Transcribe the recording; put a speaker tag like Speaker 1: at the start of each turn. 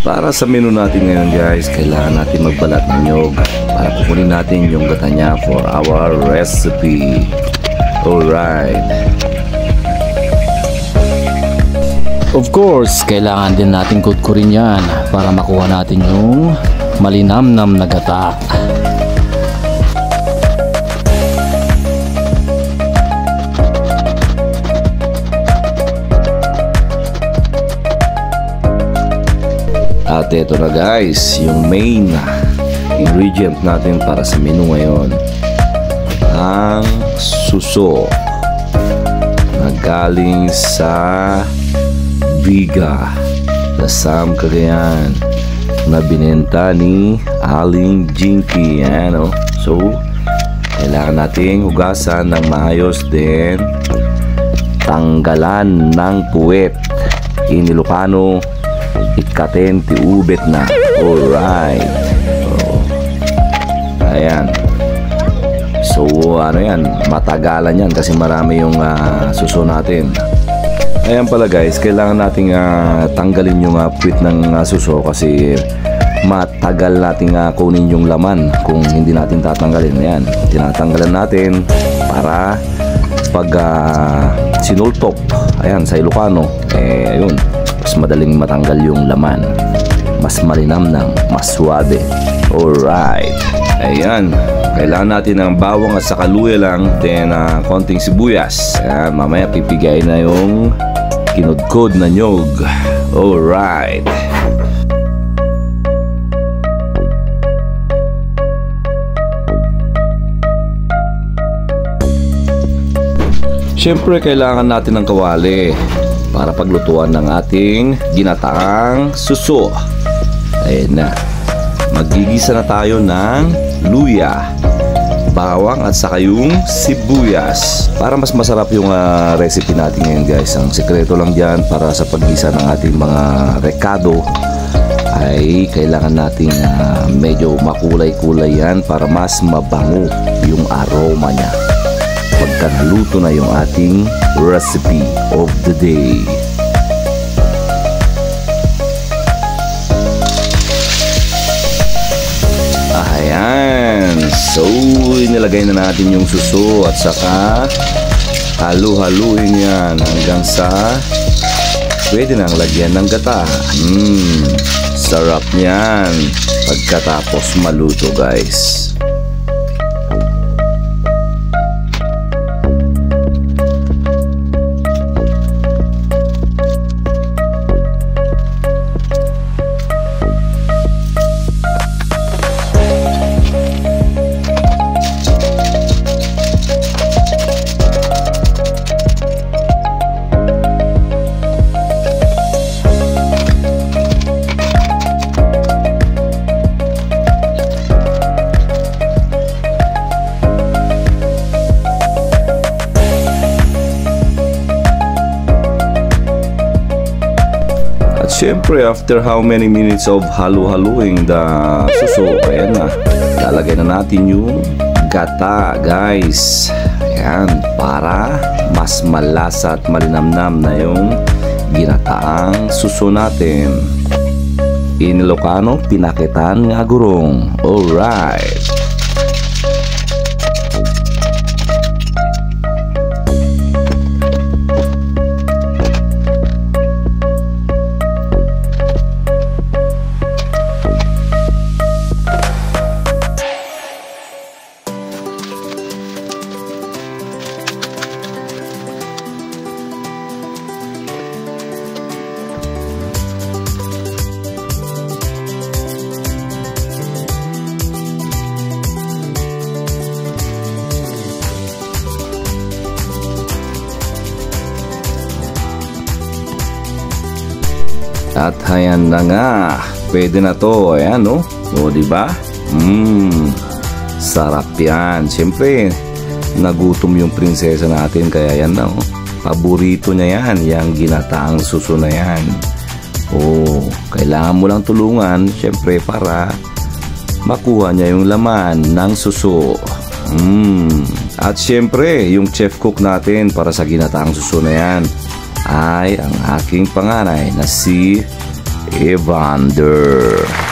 Speaker 1: Para sa menu natin ngayon guys, kailangan natin magbalat ng nyog para kukunin natin yung gata niya for our recipe. Alright.
Speaker 2: Of course, kailangan din natin kutkurin yan para makuha natin yung malinamnam na gata.
Speaker 1: At ito na guys, yung main ingredient natin para sa menu ngayon, ang suso na galing sa Viga, Lasam, Cagayan, na binenta ni Aling Jinky. Yan, oh. So kailangan nating hugasan ng maayos, din tanggalan ng puwet. In Ilocano, ikaten ti ubet na. Alright. Oh. Ayan. So ano yan, matagalan yan kasi marami yung suso natin. Ayan pala guys, kailangan nating tanggalin yung puwit ng suso kasi matagal nating kunin yung laman kung hindi natin tatanggalin. Ayan, tinatanggalan natin para pag sinultop, ayan, sa Ilocano, ayun, mas madaling matanggal yung laman, mas malinamnam, mas suabe. Alright. Ayan, kailangan natin ng bawang at saka luya lang, then konting sibuyas. Ayan, mamaya pipigay na yung kinudkod na nyog. Alright. Siyempre kailangan natin ng kawali para paglutuan ng ating ginataang suso. Ayan na. Magigisa na tayo ng luya, bawang at saka yung sibuyas para mas masarap yung recipe natin ngayon guys. Ang sekreto lang dyan para sa paggisa ng ating mga rekado ay kailangan natin medyo makulay-kulay yan para mas mabango yung aroma niya pagka naluto na yung ating recipe of the day. Ayan. So inilagay na natin yung suso at saka halu-haluin yan hanggang sa pwede nang lagyan ng gata. Sarap niyan pagkatapos maluto guys. Siyempre, after how many minutes of halu-haluing the suso, ayan na, lalagay na natin yung gata guys. Ayan, para mas malasa at malinamnam na yung ginataang suso natin. In Ilocano, pinakitan nga gurong. Alright. At ayan na nga, pwede na to. Ayan, no? O, diba? Sarap yan. Siyempre, nagutom yung prinsesa natin, kaya yan na, oh. Paborito niya yan, yung ginataang suso na yan. Oh, kailangan mo lang tulungan, siyempre, para makuha niya yung laman ng suso. At siyempre, yung chef cook natin para sa ginataang suso na yan ay ang aking panganay na si Evander.